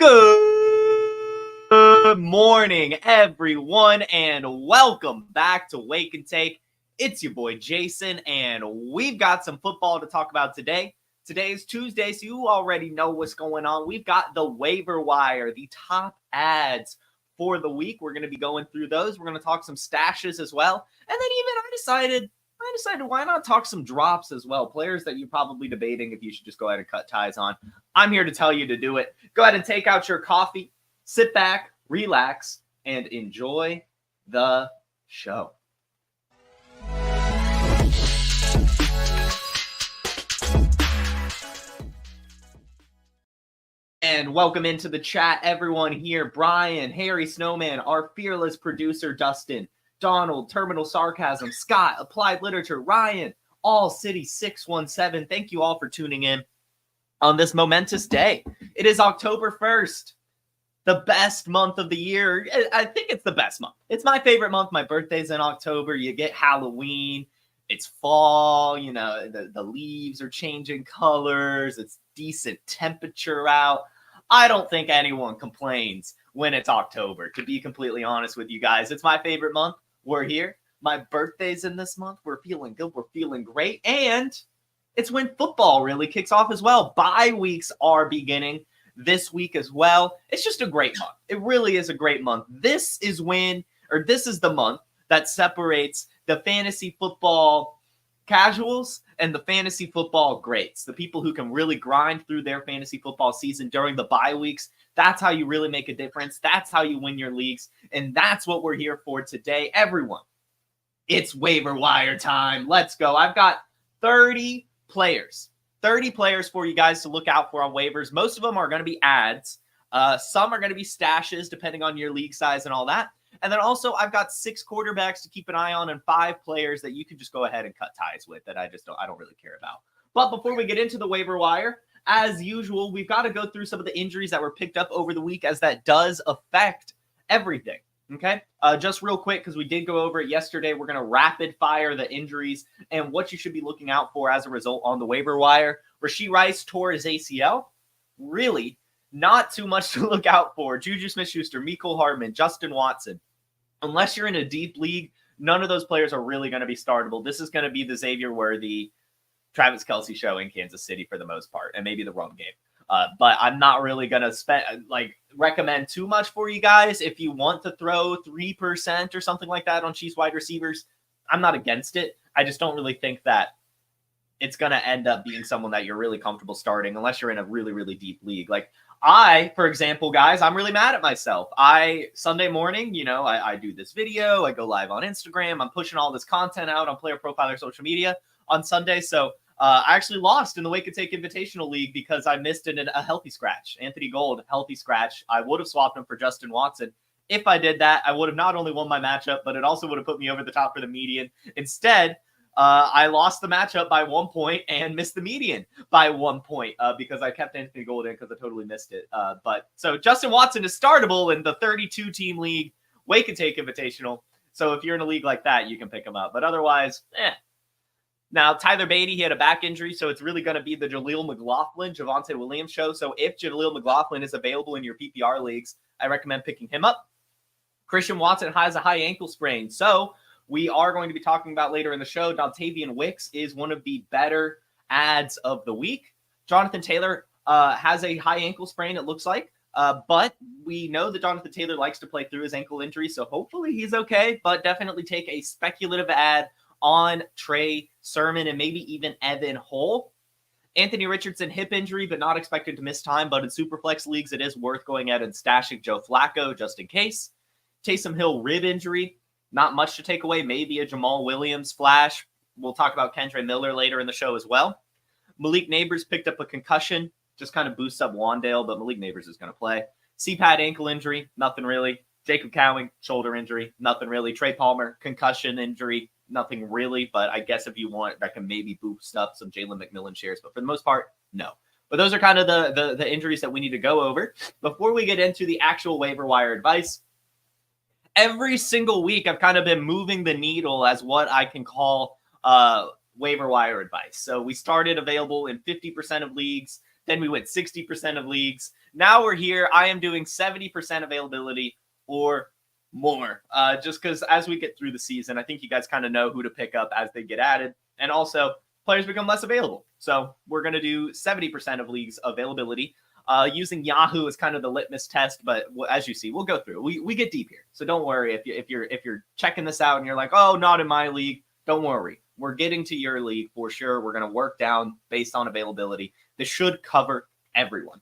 Good morning, everyone, and welcome back to Wake and Take. It's your boy Jason, and we've got some football to talk about today. Today is Tuesday, so you already know what's going on. We've got the waiver wire, the top ads for the week. We're going to be going through those. We're going to talk some stashes as well. And then even I decided why not talk some drops as well. Players that you're probably debating if you should just go ahead and cut ties on. I'm here to tell you to do it. Go ahead and take out your coffee, sit back, relax, and enjoy the show. And welcome into the chat, everyone here. Brian, Harry Snowman, our fearless producer, Dustin, Donald, Terminal Sarcasm, Scott, Applied Literature, Ryan, All City 617. Thank you all for tuning in on this momentous day. It is October 1st, the best month of the year. I think it's the best month. It's my favorite month. My birthday's in October. You get Halloween. It's fall. You know, the leaves are changing colors. It's decent temperature out. I don't think anyone complains when it's October, to be completely honest with you guys. It's my favorite month. We're here. My birthday's in this month. We're feeling good. We're feeling great. And it's when football really kicks off as well. Bye weeks are beginning this week as well. It's just a great month. It really is a great month. This is the month that separates the fantasy football casuals and the fantasy football greats, the people who can really grind through their fantasy football season during the bye weeks. That's how you really make a difference. That's how you win your leagues. And that's what we're here for today. Everyone, it's waiver wire time. Let's go. I've got 30 players for you guys to look out for on waivers. Most of them are going to be ads. Some are going to be stashes, depending on your league size and all that. And then also I've got 6 quarterbacks to keep an eye on and 5 players that you can just go ahead and cut ties with that I don't really care about. But before we get into the waiver wire, as usual, we've got to go through some of the injuries that were picked up over the week, as that does affect everything. Okay, just real quick, because we did go over it yesterday, we're going to rapid fire the injuries and what you should be looking out for as a result on the waiver wire. Rashee Rice tore his ACL. Really not too much to look out for. Juju Smith-Schuster, Mecole Hardman, Justin Watson. Unless you're in a deep league, none of those players are really going to be startable. This is going to be the Xavier worthy Travis Kelce show in Kansas City for the most part, and maybe the run game. But I'm not really going to recommend too much for you guys. If you want to throw 3% or something like that on Chiefs wide receivers, I'm not against it. I just don't really think that it's going to end up being someone that you're really comfortable starting unless you're in a really, really deep league. Like for example, guys, I'm really mad at myself. Sunday morning, I do this video. I go live on Instagram. I'm pushing all this content out on PlayerProfiler social media on Sunday. So I actually lost in the Wake and Take Invitational League because I missed a healthy scratch. Anthony Gold, healthy scratch. I would have swapped him for Justin Watson. If I did that, I would have not only won my matchup, but it also would have put me over the top for the median. Instead, I lost the matchup by 1 point and missed the median by 1 point because I kept Anthony Gold in because I totally missed it. So Justin Watson is startable in the 32-team league, Wake and Take Invitational. So if you're in a league like that, you can pick him up. But otherwise, Now, Tyler Beatty, he had a back injury, so it's really going to be the Jaleel McLaughlin, Javonte Williams show. So if Jaleel McLaughlin is available in your PPR leagues, I recommend picking him up. Christian Watson has a high ankle sprain. So we are going to be talking about later in the show, Dontayvion Wicks is one of the better ads of the week. Jonathan Taylor has a high ankle sprain, it looks like. But we know that Jonathan Taylor likes to play through his ankle injury, so hopefully he's okay. But definitely take a speculative ad on Trey Sermon and maybe even Evan Hull. Anthony Richardson, hip injury, but not expected to miss time. But in Superflex leagues, it is worth going out and stashing Joe Flacco just in case. Taysom Hill, rib injury. Not much to take away. Maybe a Jamal Williams flash. We'll talk about Kendre Miller later in the show as well. Malik Neighbors picked up a concussion. Just kind of boosts up Wandale, but Malik Neighbors is going to play. CPAT ankle injury. Nothing really. Jacob Cowing, shoulder injury. Nothing really. Trey Palmer, concussion injury. Nothing really, but I guess if you want, that can maybe boost up some Jalen McMillan shares. But for the most part, no. But those are kind of the injuries that we need to go over. Before we get into the actual waiver wire advice, every single week I've kind of been moving the needle as what I can call waiver wire advice. So we started available in 50% of leagues. Then we went 60% of leagues. Now we're here. I am doing 70% availability or more. Just because as we get through the season, I think you guys kind of know who to pick up as they get added. And also, players become less available. So we're going to do 70% of leagues availability. Using Yahoo as kind of the litmus test, but as you see, we'll go through. We get deep here, so don't worry if you're checking this out and you're like, oh, not in my league. Don't worry, we're getting to your league for sure. We're going to work down based on availability. This should cover everyone.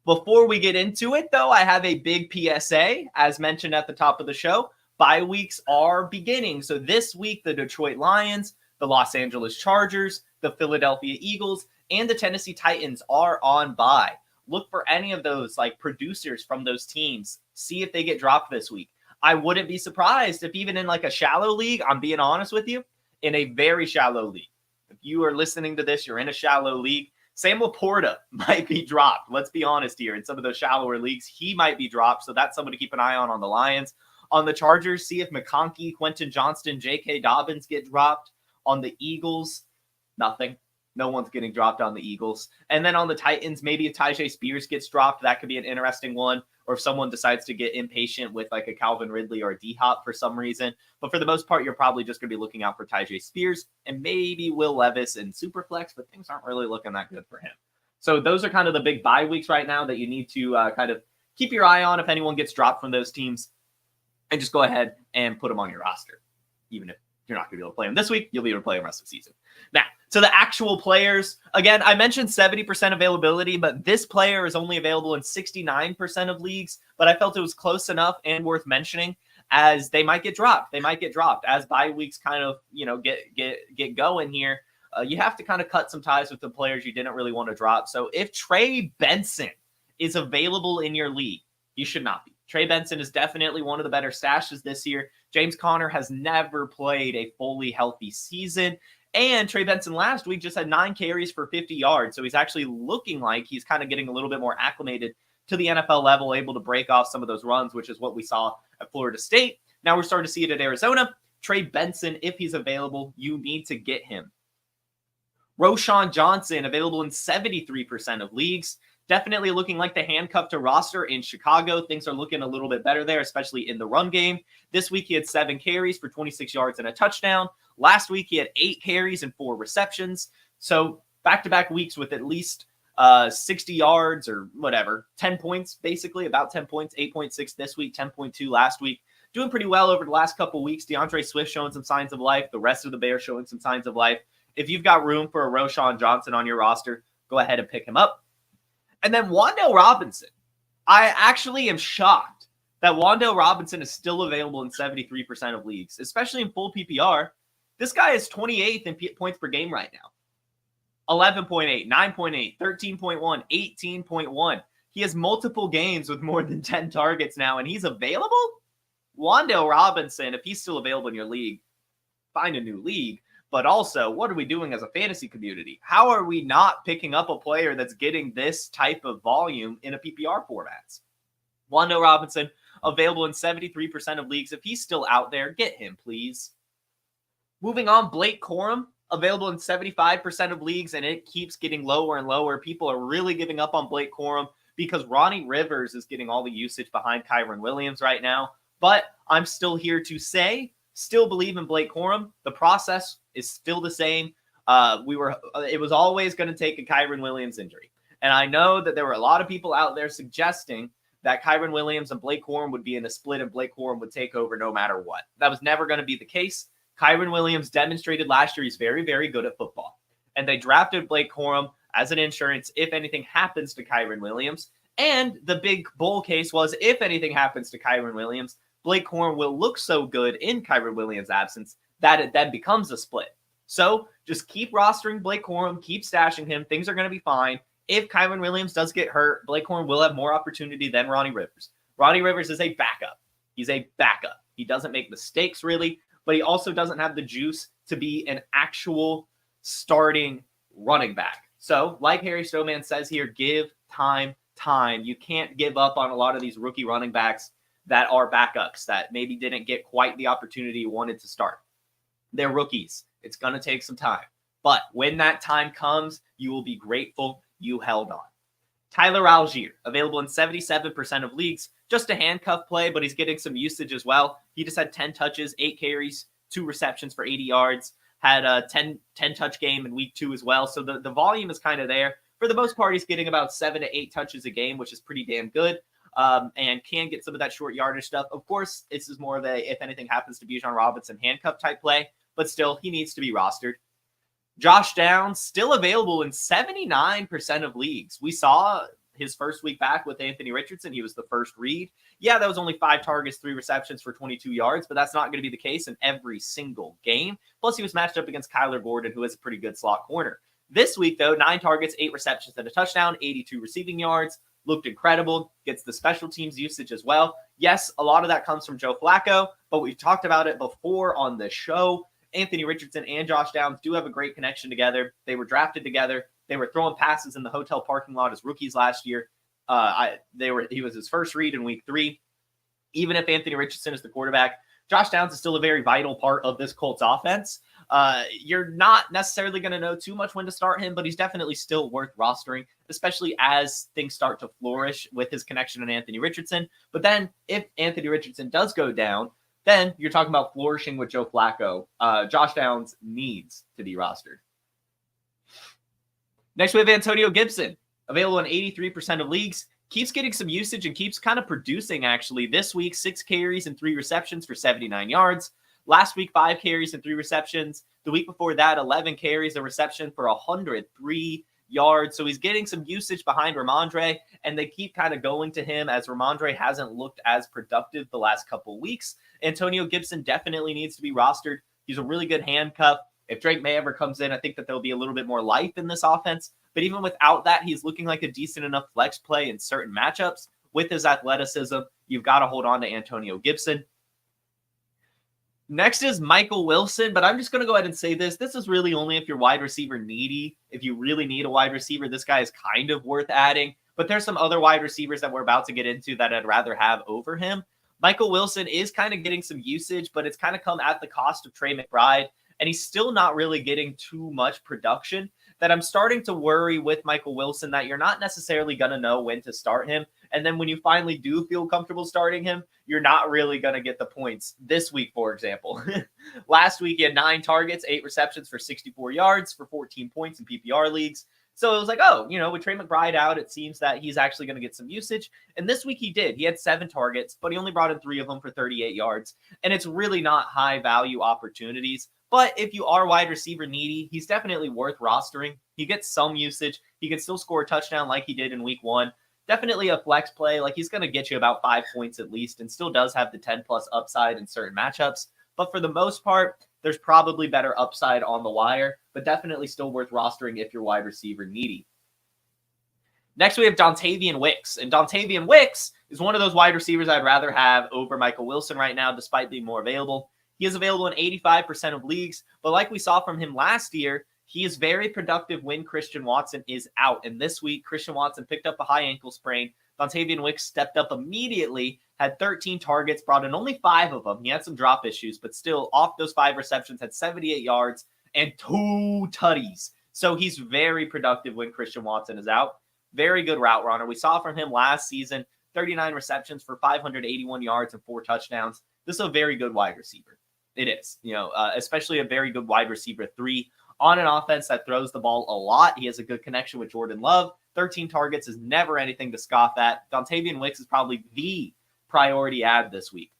Before we get into it, though, I have a big PSA, as mentioned at the top of the show. Bye weeks are beginning. So this week, the Detroit Lions, the Los Angeles Chargers, the Philadelphia Eagles, and the Tennessee Titans are on bye. Look for any of those like producers from those teams. See if they get dropped this week. I wouldn't be surprised if even in like a shallow league, I'm being honest with you, in a very shallow league. If you are listening to this, you're in a shallow league, Sam Laporta might be dropped. Let's be honest here. In some of those shallower leagues, he might be dropped. So that's someone to keep an eye on the Lions. On the Chargers, see if McConkey, Quentin Johnston, J.K. Dobbins get dropped. On the Eagles, nothing. No one's getting dropped on the Eagles. And then on the Titans, maybe if Tyjae Spears gets dropped, that could be an interesting one. Or if someone decides to get impatient with like a Calvin Ridley or a D-Hop for some reason. But for the most part, you're probably just going to be looking out for Tyjae Spears and maybe Will Levis in Superflex, but things aren't really looking that good for him. So those are kind of the big bye weeks right now that you need to kind of keep your eye on if anyone gets dropped from those teams. And just go ahead and put them on your roster. Even if you're not going to be able to play them this week, you'll be able to play them the rest of the season. Now, to the actual players, again, I mentioned 70% availability, but this player is only available in 69% of leagues, but I felt it was close enough and worth mentioning as they might get dropped. They might get dropped as bye weeks kind of, get going here. You have to kind of cut some ties with the players you didn't really want to drop. So if Trey Benson is available in your league, you should not be. Trey Benson is definitely one of the better stashes this year. James Conner has never played a fully healthy season. And Trey Benson last week just had 9 carries for 50 yards. So he's actually looking like he's kind of getting a little bit more acclimated to the NFL level, able to break off some of those runs, which is what we saw at Florida State. Now we're starting to see it at Arizona. Trey Benson, if he's available, you need to get him. Roschon Johnson, available in 73% of leagues. Definitely looking like the handcuff to roster in Chicago. Things are looking a little bit better there, especially in the run game. This week, he had 7 carries for 26 yards and a touchdown. Last week, he had 8 carries and 4 receptions. So back-to-back weeks with at least 60 yards or whatever, 10 points, basically, about 10 points, 8.6 this week, 10.2 last week. Doing pretty well over the last couple weeks. DeAndre Swift showing some signs of life. The rest of the Bears showing some signs of life. If you've got room for a Roschon Johnson on your roster, go ahead and pick him up. And then Wan'Dale Robinson. I actually am shocked that Wan'Dale Robinson is still available in 73% of leagues, especially in full PPR. This guy is 28th in points per game right now. 11.8, 9.8, 13.1, 18.1. He has multiple games with more than 10 targets now, and he's available? Wan'Dale Robinson, if he's still available in your league, find a new league. But also, what are we doing as a fantasy community? How are we not picking up a player that's getting this type of volume in a PPR formats? Wan'Dale Robinson, available in 73% of leagues. If he's still out there, get him, please. Moving on, Blake Corum, available in 75% of leagues, and it keeps getting lower and lower. People are really giving up on Blake Corum because Ronnie Rivers is getting all the usage behind Kyren Williams right now. But I'm still here to say, still believe in Blake Corum. The process is still the same. It was always going to take a Kyren Williams injury. And I know that there were a lot of people out there suggesting that Kyren Williams and Blake Corum would be in a split and Blake Corum would take over no matter what. That was never going to be the case. Kyren Williams demonstrated last year he's very, very good at football. And they drafted Blake Corum as an insurance if anything happens to Kyren Williams. And the big bull case was if anything happens to Kyren Williams, Blake Corum will look so good in Kyren Williams' absence that it then becomes a split. So just keep rostering Blake Corum, keep stashing him. Things are going to be fine. If Kyren Williams does get hurt, Blake Corum will have more opportunity than Ronnie Rivers. Ronnie Rivers is a backup. He's a backup. He doesn't make mistakes really, but he also doesn't have the juice to be an actual starting running back. So like Harry Snowman says here, give time. You can't give up on a lot of these rookie running backs that are backups that maybe didn't get quite the opportunity you wanted to start. They're rookies. It's going to take some time. But when that time comes, you will be grateful. you held on. Tyler Algier, available in 77% of leagues. Just a handcuff play, but he's getting some usage as well. He just had 10 touches, 8 carries, 2 receptions for 80 yards. Had a 10-touch game in week 2 as well. So the volume is kind of there. For the most part, he's getting about 7 to 8 touches a game, which is pretty damn good. And can get some of that short yardage stuff. Of course, this is more of a, if anything happens to Bijan Robinson, handcuff type play. But still, he needs to be rostered. Josh Downs, still available in 79% of leagues. We saw his first week back with Anthony Richardson. He was the first read. Yeah, that was only 5 targets, 3 receptions for 22 yards, but that's not going to be the case in every single game. Plus, he was matched up against Kyler Gordon, who is a pretty good slot corner. This week, though, 9 targets, 8 receptions and a touchdown, 82 receiving yards. Looked incredible. Gets the special teams usage as well. Yes, a lot of that comes from Joe Flacco, but we've talked about it before on the show. Anthony Richardson and Josh Downs do have a great connection together. They were drafted together. They were throwing passes in the hotel parking lot as rookies last year. He was his first read in week 3. Even if Anthony Richardson is the quarterback, Josh Downs is still a very vital part of this Colts offense. You're not necessarily going to know too much when to start him, but he's definitely still worth rostering, especially as things start to flourish with his connection to Anthony Richardson. But then if Anthony Richardson does go down, then you're talking about flourishing with Joe Flacco. Josh Downs needs to be rostered. Next, we have Antonio Gibson, available in 83% of leagues. Keeps getting some usage and keeps kind of producing, actually. This week, 6 carries and 3 receptions for 79 yards. Last week, 5 carries and 3 receptions. The week before that, 11 carries, a reception for 103 yards. So he's getting some usage behind Ramondre, and they keep kind of going to him as Ramondre hasn't looked as productive the last couple of weeks. Antonio Gibson definitely needs to be rostered. He's a really good handcuff. If Drake May ever comes in, I think that there'll be a little bit more life in this offense. But even without that, he's looking like a decent enough flex play in certain matchups. With his athleticism, you've got to hold on to Antonio Gibson. Next is Michael Wilson, but I'm just going to go ahead and say this. This is really only if you're wide receiver needy. If you really need a wide receiver, this guy is kind of worth adding. But there's some other wide receivers that we're about to get into that I'd rather have over him. Michael Wilson is kind of getting some usage, but it's kind of come at the cost of Trey McBride, and he's still not really getting too much production. That I'm starting to worry with Michael Wilson that you're not necessarily going to know when to start him. And then when you finally do feel comfortable starting him, you're not really going to get the points. This week, for example. Last week, he had 9 targets, 8 receptions for 64 yards for 14 points in PPR leagues. So it was like, oh, with Trey McBride out, it seems that he's actually going to get some usage. And this week he did. He had 7 targets, but he only brought in 3 of them for 38 yards. And it's really not high value opportunities. But if you are wide receiver needy, he's definitely worth rostering. He gets some usage. He can still score a touchdown like he did in week 1. Definitely a flex play. Like, he's going to get you about 5 points at least and still does have the 10-plus upside in certain matchups. But for the most part, there's probably better upside on the wire, but definitely still worth rostering if you're wide receiver needy. Next, we have Dontayvion Wicks. And Dontayvion Wicks is one of those wide receivers I'd rather have over Michael Wilson right now, despite being more available. He is available in 85% of leagues, but like we saw from him last year, he is very productive when Christian Watson is out. And this week, Christian Watson picked up a high ankle sprain. Dontayvion Wicks stepped up immediately, had 13 targets, brought in only 5 of them. He had some drop issues, but still, off those 5 receptions, had 78 yards and 2 tutties. So he's very productive when Christian Watson is out. Very good route runner. We saw from him last season, 39 receptions for 581 yards and 4 touchdowns. This is a very good wide receiver. It is, especially a very good wide receiver 3 on an offense that throws the ball a lot. He has a good connection with Jordan Love. 13 targets is never anything to scoff at. Dontayvion Wicks is probably the priority ad this week.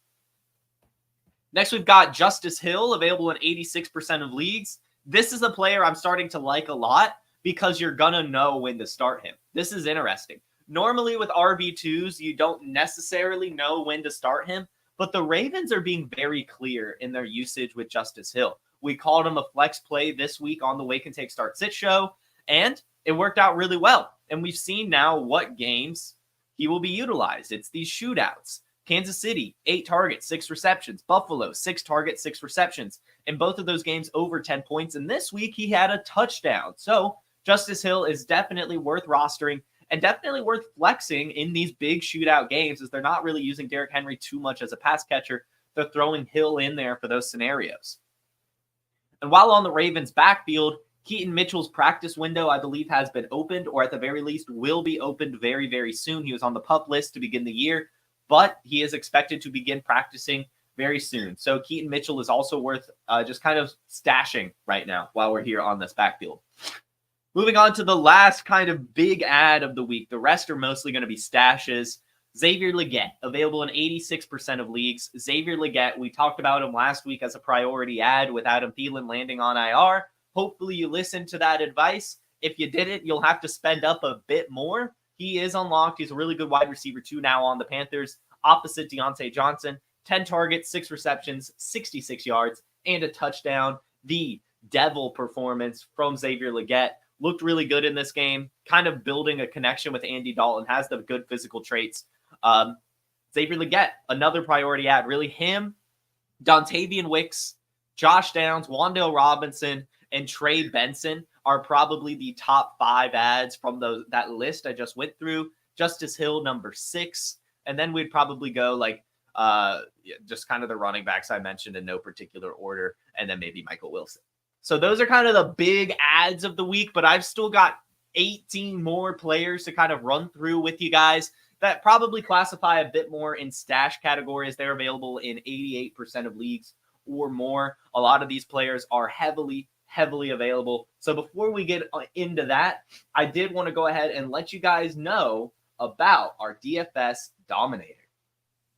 Next, we've got Justice Hill, available in 86% of leagues. This is a player I'm starting to like a lot because you're going to know when to start him. This is interesting. Normally with RB2s, you don't necessarily know when to start him. But the Ravens are being very clear in their usage with Justice Hill. We called him a flex play this week on the Wake and Take Start Sit show, and it worked out really well. And we've seen now what games he will be utilized. It's these shootouts. Kansas City, 8 targets, 6 receptions. Buffalo, 6 targets, 6 receptions. In both of those games, over 10 points. And this week, he had a touchdown. So Justice Hill is definitely worth rostering. And definitely worth flexing in these big shootout games, as they're not really using Derrick Henry too much as a pass catcher. They're throwing Hill in there for those scenarios. And while on the Ravens backfield, Keaton Mitchell's practice window, I believe, has been opened, or at the very least will be opened very, very soon. He was on the PUP list to begin the year, but he is expected to begin practicing very soon. So Keaton Mitchell is also worth just kind of stashing right now while we're here on this backfield. Moving on to the last kind of big ad of the week. The rest are mostly going to be stashes. Xavier Legette, available in 86% of leagues. Xavier Legette, we talked about him last week as a priority ad with Adam Thielen landing on IR. Hopefully you listened to that advice. If you didn't, you'll have to spend up a bit more. He is unlocked. He's a really good wide receiver too now on the Panthers, opposite Deontay Johnson. 10 targets, 6 receptions, 66 yards, and a touchdown. The devil performance from Xavier Legette. Looked really good in this game, kind of building a connection with Andy Dalton, has the good physical traits. Xavier Legette, another priority ad. Really him, Dontayvion Wicks, Josh Downs, Wan'Dale Robinson, and Trey Benson are probably the top 5 ads from that list I just went through. Justice Hill, number 6. And then we'd probably go just kind of the running backs I mentioned in no particular order, and then maybe Michael Wilson. So those are kind of the big ads of the week, but I've still got 18 more players to kind of run through with you guys that probably classify a bit more in stash categories. They're available in 88% of leagues or more. A lot of these players are heavily available. So before we get into that, I did want to go ahead and let you guys know about our DFS Dominator.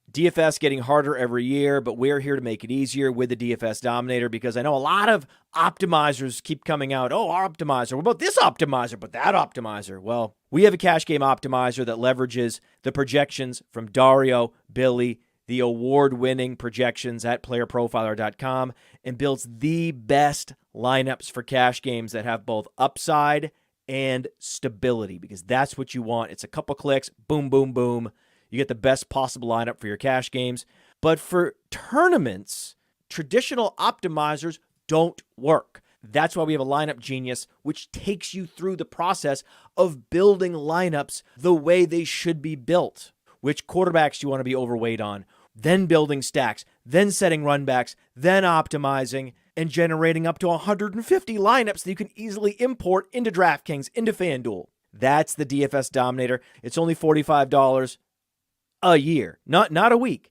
DFS getting harder every year, but we're here to make it easier with the DFS Dominator, because I know a lot of optimizers keep coming out. Oh, our optimizer. What about this optimizer? But that optimizer. Well, we have a cash game optimizer that leverages the projections from Dario, Billy, the award-winning projections at PlayerProfiler.com, and builds the best lineups for cash games that have both upside and stability, because that's what you want. It's a couple clicks, boom, boom, boom. You get the best possible lineup for your cash games. But for tournaments, traditional optimizers don't work. That's why we have a Lineup Genius, which takes you through the process of building lineups the way they should be built. Which quarterbacks you want to be overweight on, then building stacks, then setting run backs, then optimizing, and generating up to 150 lineups that you can easily import into DraftKings, into FanDuel. That's the DFS Dominator. It's only $45 a year, not a week,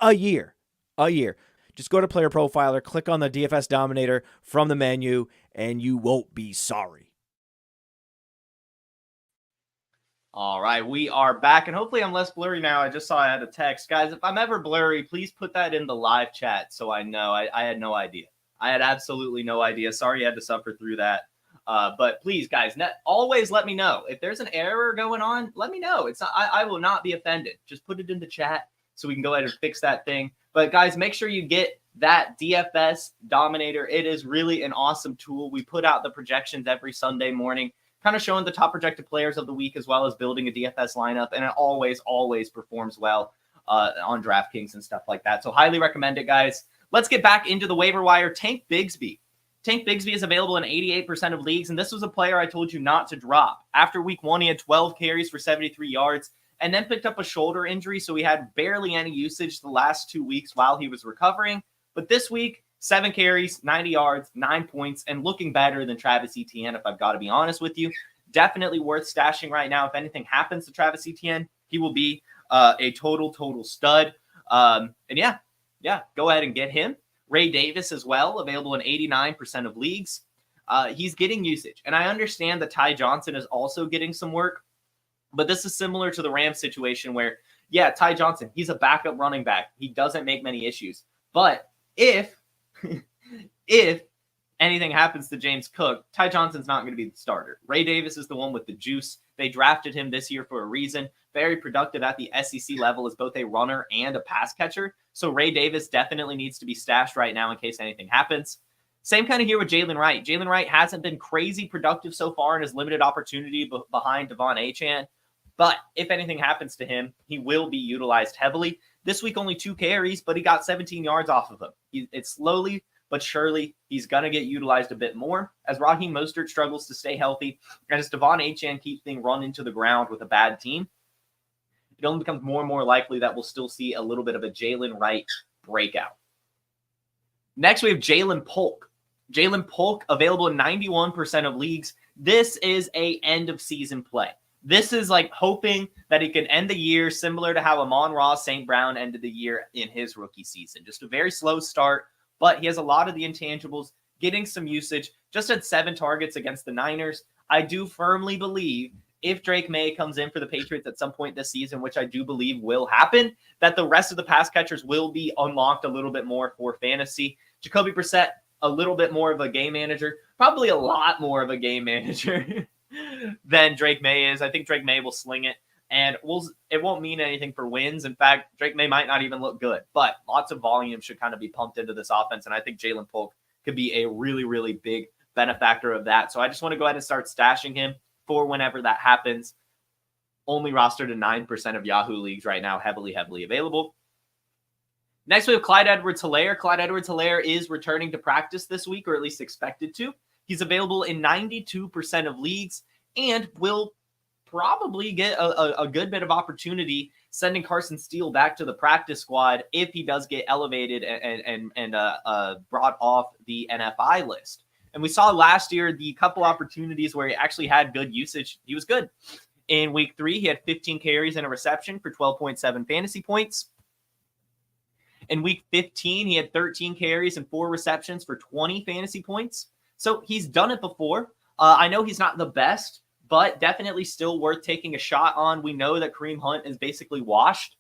a year. Just go to Player Profiler, click on the DFS Dominator from the menu, and you won't be sorry. All right, we are back, and hopefully I'm less blurry now. I just saw I had a text. Guys, if I'm ever blurry, please put that in the live chat so I know. I had no idea. I had absolutely no idea. Sorry you had to suffer through that. But please, guys, always let me know. If there's an error going on, let me know. It's not, I will not be offended. Just put it in the chat so we can go ahead and fix that thing. But guys, make sure you get that DFS Dominator. It is really an awesome tool. We put out the projections every Sunday morning, kind of showing the top projected players of the week, as well as building a DFS lineup. And it always performs well on DraftKings and stuff like that. So highly recommend it, guys. Let's get back into the waiver wire. Tank Bigsby is available in 88% of leagues, and this was a player I told you not to drop. After week 1, he had 12 carries for 73 yards, and then picked up a shoulder injury, so he had barely any usage the last 2 weeks while he was recovering. But this week, 7 carries, 90 yards, 9 points, and looking better than Travis Etienne, if I've got to be honest with you. Definitely worth stashing right now. If anything happens to Travis Etienne, he will be a total stud. And yeah, go ahead and get him. Ray Davis as well, available in 89% of leagues. He's getting usage. And I understand that Ty Johnson is also getting some work, but this is similar to the Rams situation where, yeah, Ty Johnson, he's a backup running back. He doesn't make many issues. But if anything happens to James Cook, Ty Johnson's not going to be the starter. Ray Davis is the one with the juice. They drafted him this year for a reason. Very productive at the SEC level as both a runner and a pass catcher. So Ray Davis definitely needs to be stashed right now in case anything happens. Same kind of here with Jalen Wright. Jalen Wright hasn't been crazy productive so far in his limited opportunity behind Devon Achane. But if anything happens to him, he will be utilized heavily. This week, only 2 carries, but he got 17 yards off of him. It's slowly but surely he's going to get utilized a bit more as Raheem Mostert struggles to stay healthy. And as Devon Achane keeps being run into the ground with a bad team, it only becomes more and more likely that we'll still see a little bit of a Jalen Wright breakout. Next, we have Jalen Polk. Jalen Polk, available in 91% of leagues. This is a end of season play. This is like hoping that he can end the year similar to how Amon-Ra St. Brown ended the year in his rookie season. Just a very slow start, but he has a lot of the intangibles, getting some usage. Just had 7 targets against the Niners. I do firmly believe if Drake May comes in for the Patriots at some point this season, which I do believe will happen, that the rest of the pass catchers will be unlocked a little bit more for fantasy. Jacoby Brissett, a little bit more of a game manager, probably a lot more of a game manager than Drake May is. I think Drake May will sling it, and it won't mean anything for wins. In fact, Drake May might not even look good, but lots of volume should kind of be pumped into this offense, and I think Jalen Polk could be a really, really big benefactor of that. So I just want to go ahead and start stashing him for whenever that happens. Only rostered in 9% of Yahoo leagues right now, heavily available. Next, we have Clyde Edwards-Helaire. Clyde Edwards-Helaire is returning to practice this week, or at least expected to. He's available in 92% of leagues and will probably get a good bit of opportunity sending Carson Steele back to the practice squad if he does get elevated and brought off the NFI list. And we saw last year the couple opportunities where he actually had good usage. He was good. In week 3, he had 15 carries and a reception for 12.7 fantasy points. In week 15, he had 13 carries and 4 receptions for 20 fantasy points. So he's done it before. I know he's not the best, but definitely still worth taking a shot on. We know that Kareem Hunt is basically washed.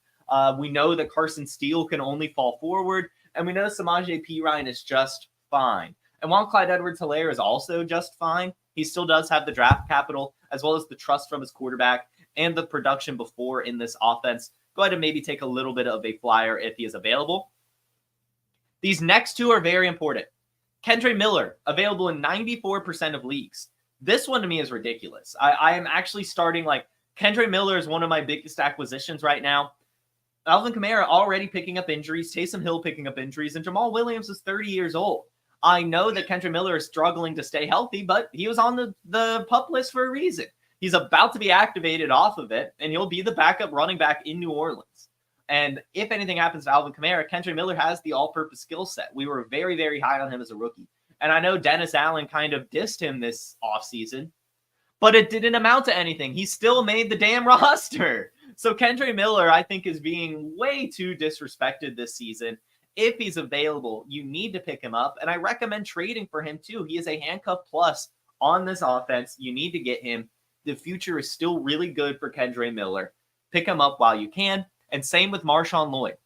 We know that Carson Steele can only fall forward. And we know Samaje Perine is just fine. And while Clyde Edwards-Helaire is also just fine, he still does have the draft capital as well as the trust from his quarterback and the production before in this offense. Go ahead and maybe take a little bit of a flyer if he is available. These next 2 are very important. Kendre Miller, available in 94% of leagues. This one to me is ridiculous. I am actually starting Kendre Miller is one of my biggest acquisitions right now. Alvin Kamara already picking up injuries, Taysom Hill picking up injuries, and Jamal Williams is 30 years old. I know that Kendre Miller is struggling to stay healthy, but he was on the PUP list for a reason. He's about to be activated off of it, and he'll be the backup running back in New Orleans. And if anything happens to Alvin Kamara, Kendre Miller has the all-purpose skill set. We were very, very high on him as a rookie. And I know Dennis Allen kind of dissed him this offseason, but it didn't amount to anything. He still made the damn roster. So Kendre Miller, I think, is being way too disrespected this season. If he's available, you need to pick him up. And I recommend trading for him too. He is a handcuff plus on this offense. You need to get him. The future is still really good for Kendre Miller. Pick him up while you can. And same with Marshawn Lloyd.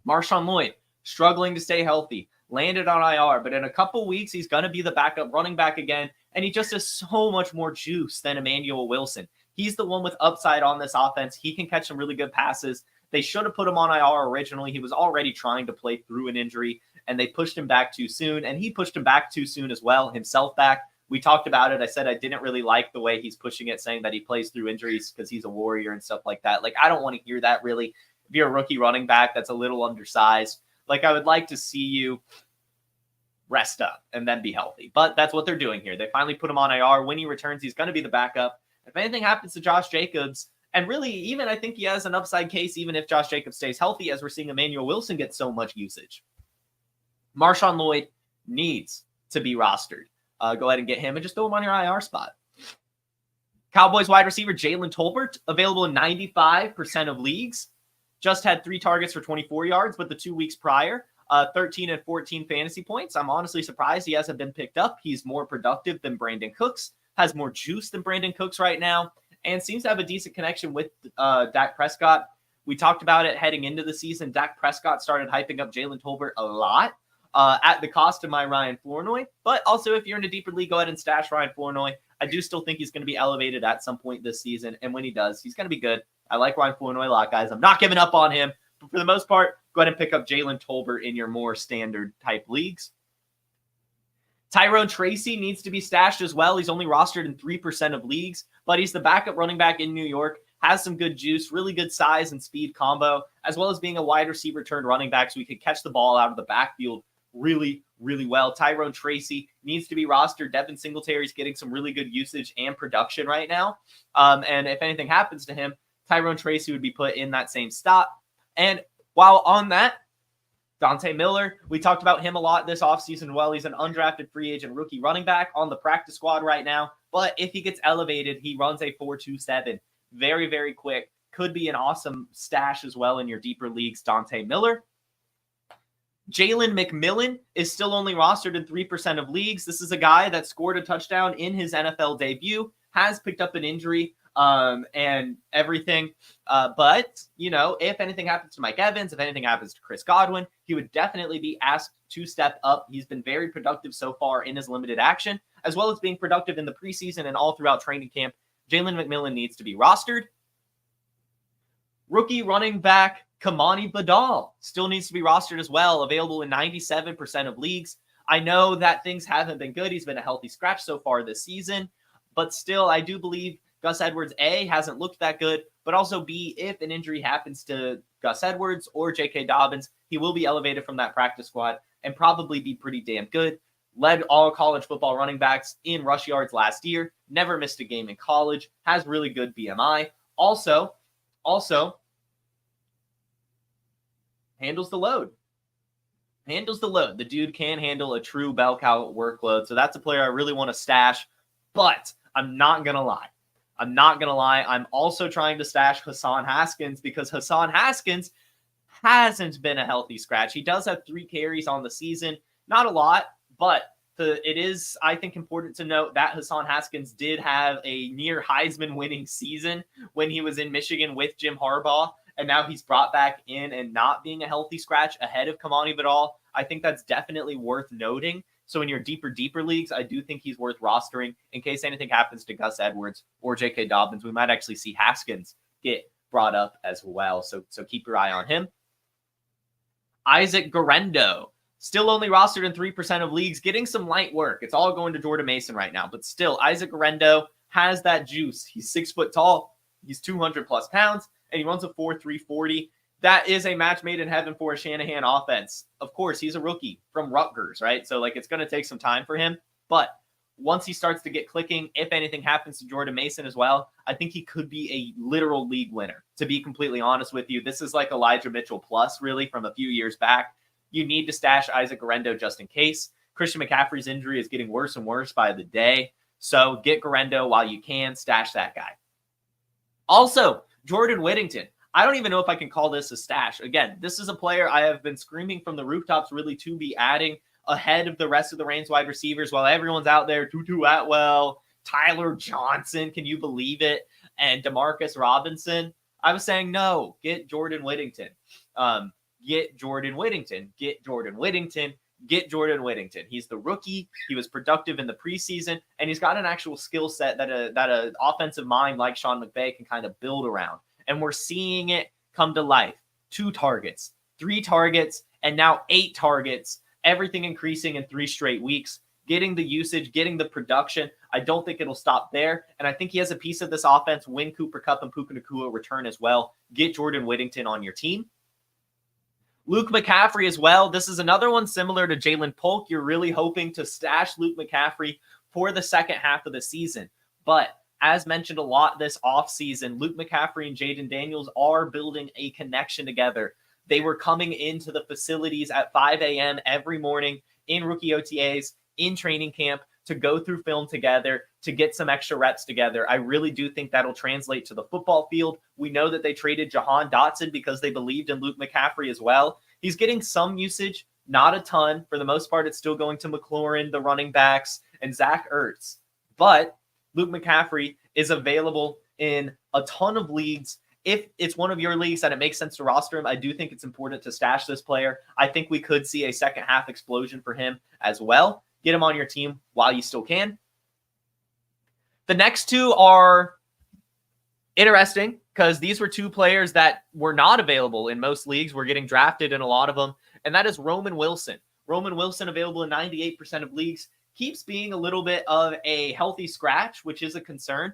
Marshawn Lloyd, struggling to stay healthy, landed on IR, but in a couple weeks, he's going to be the backup running back again. And he just has so much more juice than Emmanuel Wilson. He's the one with upside on this offense. He can catch some really good passes. They should have put him on IR originally. He was already trying to play through an injury, and they pushed him back too soon. And he pushed him back too soon as well, himself back. We talked about it. I said I didn't really like the way he's pushing it, saying that he plays through injuries because he's a warrior and stuff like that. I don't want to hear that, really. If you're a rookie running back that's a little undersized, I would like to see you rest up and then be healthy. But that's what they're doing here. They finally put him on IR. When he returns, he's going to be the backup. If anything happens to Josh Jacobs, and really, even I think he has an upside case, even if Josh Jacobs stays healthy, as we're seeing Emmanuel Wilson get so much usage. Marshawn Lloyd needs to be rostered. Go ahead and get him and just throw him on your IR spot. Cowboys wide receiver Jalen Tolbert, available in 95% of leagues. Just had 3 targets for 24 yards, but the 2 weeks prior, 13 and 14 fantasy points. I'm honestly surprised he hasn't been picked up. He's more productive than Brandon Cooks, has more juice than Brandon Cooks right now, and seems to have a decent connection with Dak Prescott. We talked about it heading into the season. Dak Prescott started hyping up Jalen Tolbert a lot at the cost of my Ryan Flournoy. But also, if you're in a deeper league, go ahead and stash Ryan Flournoy. I do still think he's going to be elevated at some point this season, and when he does, he's going to be good. I like Ryan Flournoy a lot, guys. I'm not giving up on him. But for the most part, go ahead and pick up Jalen Tolbert in your more standard type leagues. Tyrone Tracy needs to be stashed as well. He's only rostered in 3% of leagues, but he's the backup running back in New York, has some good juice, really good size and speed combo, as well as being a wide receiver turned running back, so he could catch the ball out of the backfield really, really well. Tyrone Tracy needs to be rostered. Devin Singletary's getting some really good usage and production right now. And if anything happens to him, Tyrone Tracy would be put in that same spot. And while on that, Dante Miller, we talked about him a lot this offseason. Well, he's an undrafted free agent rookie running back on the practice squad right now. But if he gets elevated, he runs a 4.27. Very, very quick. Could be an awesome stash as well in your deeper leagues. Dante Miller. Jalen McMillan is still only rostered in 3% of leagues. This is a guy that scored a touchdown in his NFL debut, has picked up an injury and everything. But, if anything happens to Mike Evans, if anything happens to Chris Godwin, he would definitely be asked to step up. He's been very productive so far in his limited action, as well as being productive in the preseason and all throughout training camp. Jalen McMillan needs to be rostered. Rookie running back Kamani Badal still needs to be rostered as well, available in 97% of leagues. I know that things haven't been good. He's been a healthy scratch so far this season, but still, I do believe Gus Edwards, A, hasn't looked that good, but also B, if an injury happens to Gus Edwards or J.K. Dobbins, he will be elevated from that practice squad and probably be pretty damn good. Led all college football running backs in rush yards last year, never missed a game in college, has really good BMI. Also, handles the load. The dude can handle a true bell cow workload. So that's a player I really want to stash, but I'm not going to lie. I'm also trying to stash Hassan Haskins because Hassan Haskins hasn't been a healthy scratch. He does have 3 carries on the season. Not a lot, but it is, I think, important to note that Hassan Haskins did have a near Heisman winning season when he was in Michigan with Jim Harbaugh. And now he's brought back in and not being a healthy scratch ahead of Kamani Badal. I think that's definitely worth noting. So in your deeper leagues, I do think he's worth rostering in case anything happens to Gus Edwards or J.K. Dobbins. We might actually see Haskins get brought up as well. So keep your eye on him. Isaac Guerendo, still only rostered in 3% of leagues, getting some light work. It's all going to Jordan Mason right now. But still, Isaac Guerendo has that juice. He's 6 foot tall. He's 200 plus pounds. And he runs a 4.340. That is a match made in heaven for a Shanahan offense. Of course, he's a rookie from Rutgers, right? So, it's going to take some time for him. But once he starts to get clicking, if anything happens to Jordan Mason as well, I think he could be a literal league winner. To be completely honest with you, this is like Elijah Mitchell plus, really, from a few years back. You need to stash Isaac Guerendo just in case. Christian McCaffrey's injury is getting worse and worse by the day. So get Guerendo while you can. Stash that guy. Also, Jordan Whittington. I don't even know if I can call this a stash. Again, this is a player I have been screaming from the rooftops really to be adding ahead of the rest of the Reigns wide receivers while everyone's out there. Tutu Atwell, Tyler Johnson, can you believe it? And Demarcus Robinson. I was saying, no, get Jordan Whittington. Get Jordan Whittington. Get Jordan Whittington. Get Jordan Whittington. He's the rookie. He was productive in the preseason, and he's got an actual skill set that an offensive mind like Sean McVay can kind of build around. And we're seeing it come to life. 2 targets, 3 targets, and now 8 targets. Everything increasing in 3 straight weeks. Getting the usage, getting the production. I don't think it'll stop there. And I think he has a piece of this offense when Cooper Kupp and Puka Nacua return as well. Get Jordan Whittington on your team. Luke McCaffrey as well. This is another one similar to Jalen Polk. You're really hoping to stash Luke McCaffrey for the second half of the season. But as mentioned a lot this offseason, Luke McCaffrey and Jaden Daniels are building a connection together. They were coming into the facilities at 5 a.m. every morning in rookie OTAs, in training camp, to go through film together, to get some extra reps together. I really do think that'll translate to the football field. We know that they traded Jahan Dotson because they believed in Luke McCaffrey as well. He's getting some usage, not a ton. For the most part, it's still going to McLaurin, the running backs, and Zach Ertz. But Luke McCaffrey is available in a ton of leagues. If it's one of your leagues and it makes sense to roster him, I do think it's important to stash this player. I think we could see a second half explosion for him as well. Get him on your team while you still can. The next 2 are interesting because these were 2 players that were not available in most leagues. We're getting drafted in a lot of them, and that is Roman Wilson. Roman Wilson available in 98% of leagues. Keeps being a little bit of a healthy scratch, which is a concern.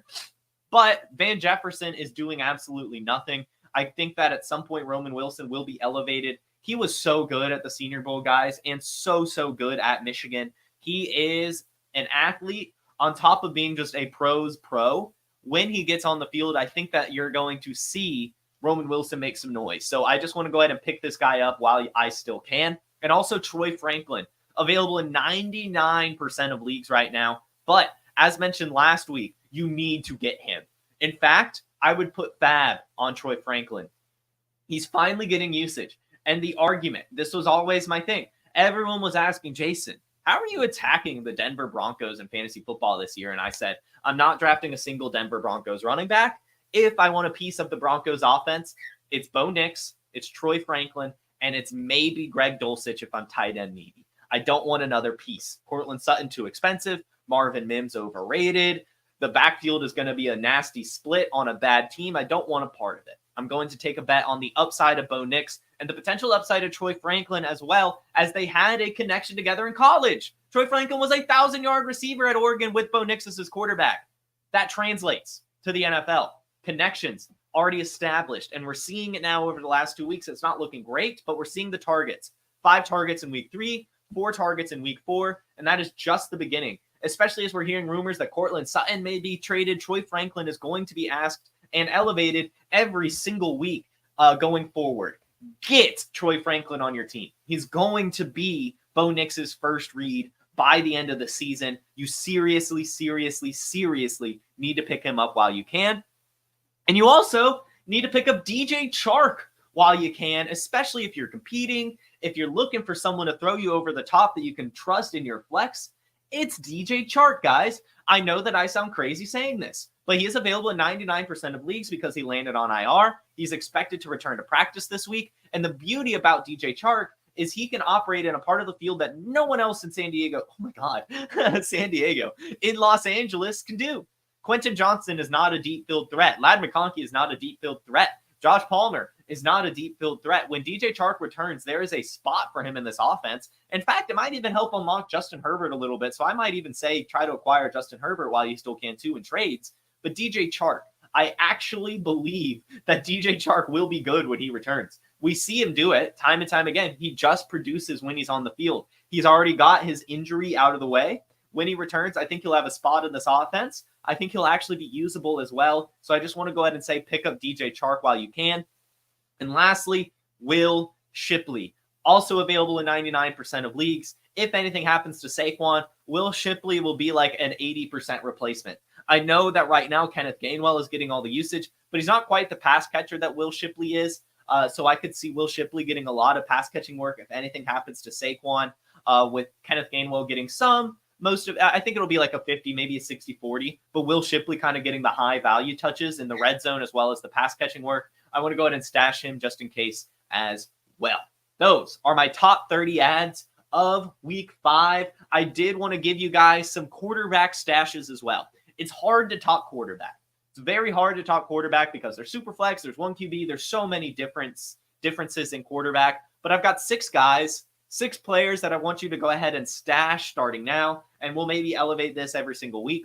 But Van Jefferson is doing absolutely nothing. I think that at some point Roman Wilson will be elevated. He was so good at the Senior Bowl, guys, and so good at Michigan. He is an athlete on top of being just a pro's pro. When he gets on the field, I think that you're going to see Roman Wilson makes some noise. So I just want to go ahead and pick this guy up while I still can. And also Troy Franklin, available in 99% of leagues right now. But as mentioned last week, you need to get him. In fact, I would put Fab on Troy Franklin. He's finally getting usage. And the argument, this was always my thing. Everyone was asking, Jason, how are you attacking the Denver Broncos in fantasy football this year? And I said, I'm not drafting a single Denver Broncos running back. If I want a piece of the Broncos offense, it's Bo Nix, it's Troy Franklin, and it's maybe Greg Dulcich if I'm tight end needy. I don't want another piece. Cortland Sutton, too expensive. Marvin Mims, overrated. The backfield is going to be a nasty split on a bad team. I don't want a part of it. I'm going to take a bet on the upside of Bo Nix and the potential upside of Troy Franklin, as well, as they had a connection together in college. Troy Franklin was a 1,000-yard receiver at Oregon with Bo Nix as his quarterback. That translates to the NFL. Connections already established, and we're seeing it now over the last 2 weeks. It's not looking great, but we're seeing the targets. 5 targets in week 3, 4 targets in week 4, and that is just the beginning, especially as we're hearing rumors that Cortland Sutton may be traded. Troy Franklin is going to be asked and elevated every single week going forward. Get Troy Franklin on your team. He's going to be Bo Nix's first read by the end of the season. You seriously need to pick him up while you can. And you also need to pick up DJ Chark while you can, especially if you're competing, if you're looking for someone to throw you over the top that you can trust in your flex. It's DJ Chark, guys. I know that I sound crazy saying this, but he is available in 99% of leagues because he landed on IR. He's expected to return to practice this week. And the beauty about DJ Chark is he can operate in a part of the field that no one else in San Diego, San Diego, in Los Angeles can do. Quentin Johnson is not a deep field threat. Ladd McConkey is not a deep field threat. Josh Palmer is not a deep field threat. When DJ Chark returns, there is a spot for him in this offense. In fact, it might even help unlock Justin Herbert a little bit. So I might even say try to acquire Justin Herbert while you still can too in trades. But DJ Chark, I actually believe that DJ Chark will be good when he returns. We see him do it time and time again. He just produces when he's on the field. He's already got his injury out of the way. When he returns, I think he'll have a spot in this offense. I think he'll actually be usable as well. So I just want to go ahead and say pick up DJ Chark while you can. And lastly, Will Shipley, also available in 99% of leagues. If anything happens to Saquon, Will Shipley will be like an 80% replacement. I know that right now Kenneth Gainwell is getting all the usage, but he's not quite the pass catcher that Will Shipley is. So I could see Will Shipley getting a lot of pass catching work if anything happens to Saquon, with Kenneth Gainwell getting some. Most of, I think it'll be like a 50, maybe a 60-40, but Will Shipley kind of getting the high value touches in the red zone as well as the pass catching work. I want to go ahead and stash him just in case as well. Those are my top 30 ads of week 5. I did want to give you guys some quarterback stashes as well. It's hard to talk quarterback. It's very hard to talk quarterback because there's super flex, there's one QB, there's so many differences in quarterback, but I've got 6 guys, 6 players that I want you to go ahead and stash starting now, and we'll maybe elevate this every single week.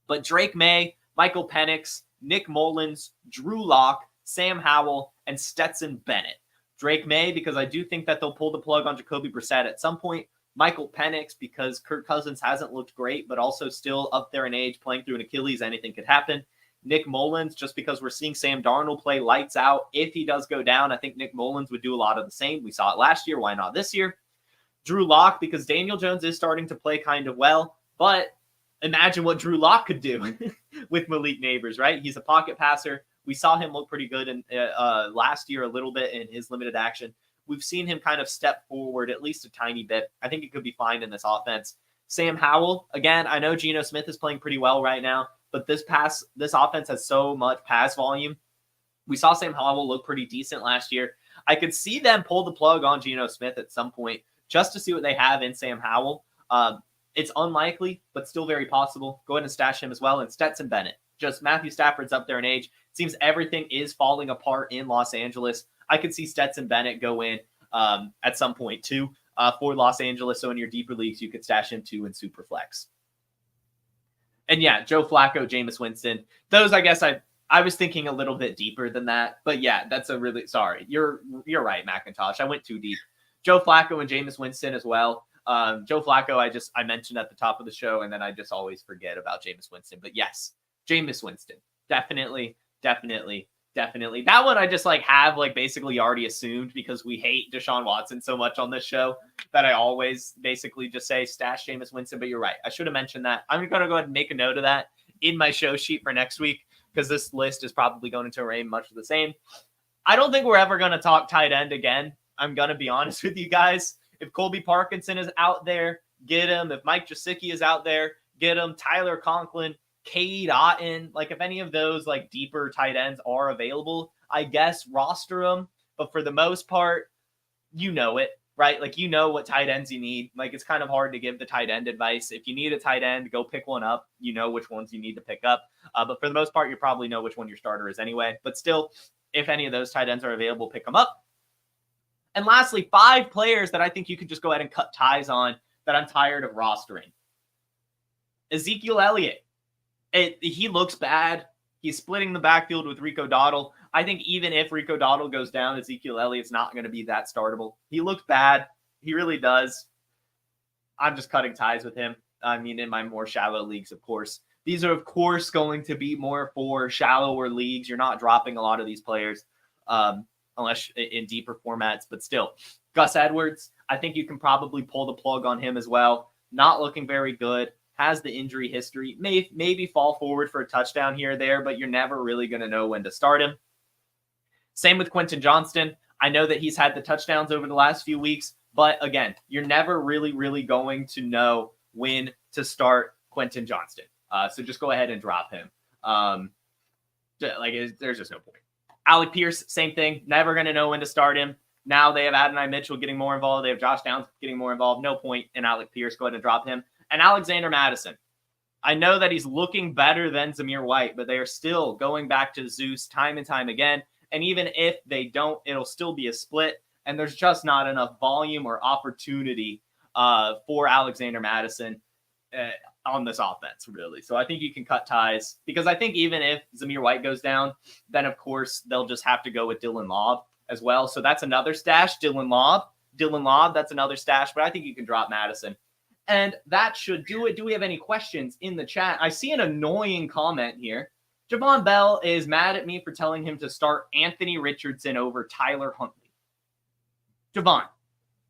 But Drake May, Michael Penix, Nick Mullins, Drew Lock, Sam Howell, and Stetson Bennett. Drake May, because I do think that they'll pull the plug on Jacoby Brissett at some point. Michael Penix, because Kirk Cousins hasn't looked great, but also still up there in age, playing through an Achilles, anything could happen. Nick Mullins, just because we're seeing Sam Darnold play lights out. If he does go down, I think Nick Mullins would do a lot of the same. We saw it last year. Why not this year? Drew Lock, because Daniel Jones is starting to play kind of well, but imagine what Drew Lock could do with Malik Neighbors, right? He's a pocket passer. We saw him look pretty good in last year a little bit in his limited action. We've seen him kind of step forward at least a tiny bit. I think he could be fine in this offense. Sam Howell, again, I know Geno Smith is playing pretty well right now, but this offense has so much pass volume. We saw Sam Howell look pretty decent last year. I could see them pull the plug on Geno Smith at some point just to see what they have in Sam Howell. It's unlikely, but still very possible. Go ahead and stash him as well. And Stetson Bennett. Just Matthew Stafford's up there in age. It seems everything is falling apart in Los Angeles. I could see Stetson Bennett go in at some point too for Los Angeles. So in your deeper leagues, you could stash him too in Superflex. And yeah, Joe Flacco, Jameis Winston. Those, I guess I was thinking a little bit deeper than that. But yeah, that's a really, sorry. You're right, McIntosh. I went too deep. Joe Flacco and Jameis Winston as well. Joe Flacco, I mentioned at the top of the show, and then I just always forget about Jameis Winston. But yes, Jameis Winston. Definitely Definitely. That one I just like have like basically already assumed because we hate Deshaun Watson so much on this show that I always basically just say stash Jameis Winston, but you're right. I should have mentioned that. I'm going to go ahead and make a note of that in my show sheet for next week because this list is probably going to remain much the same. I don't think we're ever going to talk tight end again. I'm going to be honest with you guys. If Colby Parkinson is out there, get him. If Mike Gesicki is out there, get him. Tyler Conklin, Cade Otton, like if any of those like deeper tight ends are available, I guess roster them. But for the most part, you know it, right? Like, you know what tight ends you need. Like, it's kind of hard to give the tight end advice. If you need a tight end, go pick one up. You know which ones you need to pick up. But for the most part, you probably know which one your starter is anyway. But still, if any of those tight ends are available, pick them up. And lastly, 5 players that I think you could just go ahead and cut ties on that I'm tired of rostering. Ezekiel Elliott. He looks bad. He's splitting the backfield with Rico Dowdle. I think even if Rico Dowdle goes down, Ezekiel Elliott's not going to be that startable. He looks bad. He really does. I'm just cutting ties with him. I mean, in my more shallow leagues, of course. These are, of course, going to be more for shallower leagues. You're not dropping a lot of these players unless in deeper formats. But still, Gus Edwards, I think you can probably pull the plug on him as well. Not looking very good. Has the injury history, maybe fall forward for a touchdown here or there, but you're never really going to know when to start him. Same with Quentin Johnston. I know that he's had the touchdowns over the last few weeks, but again, you're never really going to know when to start Quentin Johnston. So just go ahead and drop him. There's just no point. Alec Pierce, same thing. Never going to know when to start him. Now they have Adonai Mitchell getting more involved. They have Josh Downs getting more involved. No point in Alec Pierce. Go ahead and drop him. And Alexander Mattison. I know that he's looking better than Zamir White, but they are still going back to Zeus time and time again. And even if they don't, it'll still be a split. And there's just not enough volume or opportunity for Alexander Mattison on this offense, really. So I think you can cut ties because I think even if Zamir White goes down, then of course they'll just have to go with Dylan Lobb as well. So that's another stash, Dylan Lobb, that's another stash, but I think you can drop Mattison. And that should do it. Do we have any questions in the chat? I see an annoying comment here. Javon Bell is mad at me for telling him to start Anthony Richardson over Tyler Huntley. Javon,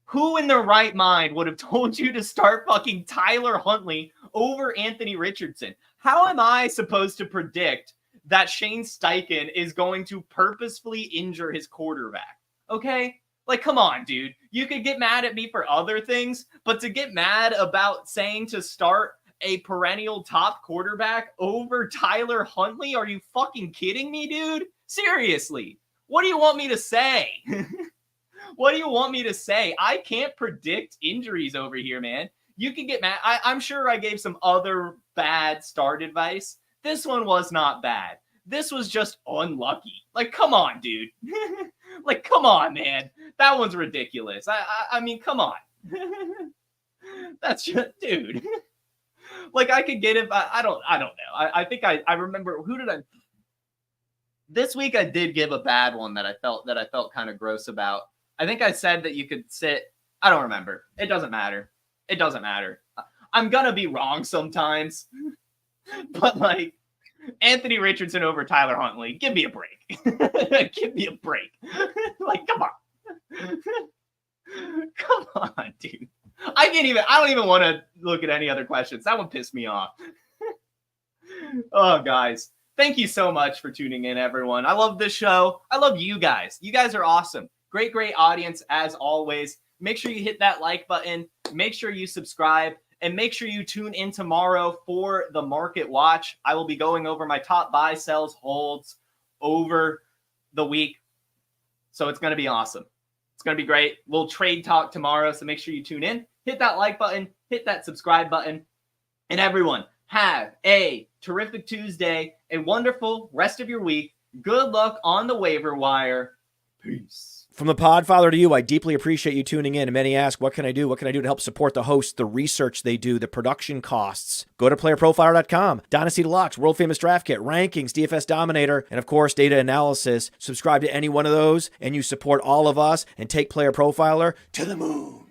who in their right mind would have told you to start fucking Tyler Huntley over Anthony Richardson? How am I supposed to predict that Shane Steichen is going to purposefully injure his quarterback? Okay? Like, come on, dude. You could get mad at me for other things, but to get mad about saying to start a perennial top quarterback over Tyler Huntley? Are you fucking kidding me, dude? Seriously. What do you want me to say? What do you want me to say? I can't predict injuries over here, man. You can get mad. I'm sure I gave some other bad start advice. This one was not bad. This was just unlucky. Like, come on, dude. Like, come on, man. That one's ridiculous. I mean, come on. That's just, dude. Like, I could get it. I don't know. I think I remember, who did I? This week I did give a bad one that I felt kind of gross about. I think I said that you could sit. I don't remember. It doesn't matter. It doesn't matter. I'm gonna be wrong sometimes. But like, Anthony Richardson over Tyler Huntley. Give me a break. Give me a break. Like, come on. Come on, dude. I don't even want to look at any other questions. That one pissed me off. Oh, guys. Thank you so much for tuning in, everyone. I love this show. I love you guys. You guys are awesome. Great audience, as always. Make sure you hit that like button. Make sure you subscribe. And make sure you tune in tomorrow for the Market Watch. I will be going over my top buy, sells, holds over the week. So it's going to be awesome. It's going to be great. We'll trade talk tomorrow, so make sure you tune in. Hit that like button. Hit that subscribe button. And everyone, have a terrific Tuesday, a wonderful rest of your week. Good luck on the waiver wire. Peace. From the Podfather to you, I deeply appreciate you tuning in. And many ask, what can I do? What can I do to help support the hosts, the research they do, the production costs? Go to PlayerProfiler.com, Dynasty Deluxe, World Famous Draft Kit, Rankings, DFS Dominator, and of course, data analysis. Subscribe to any one of those, and you support all of us and take Player Profiler to the moon.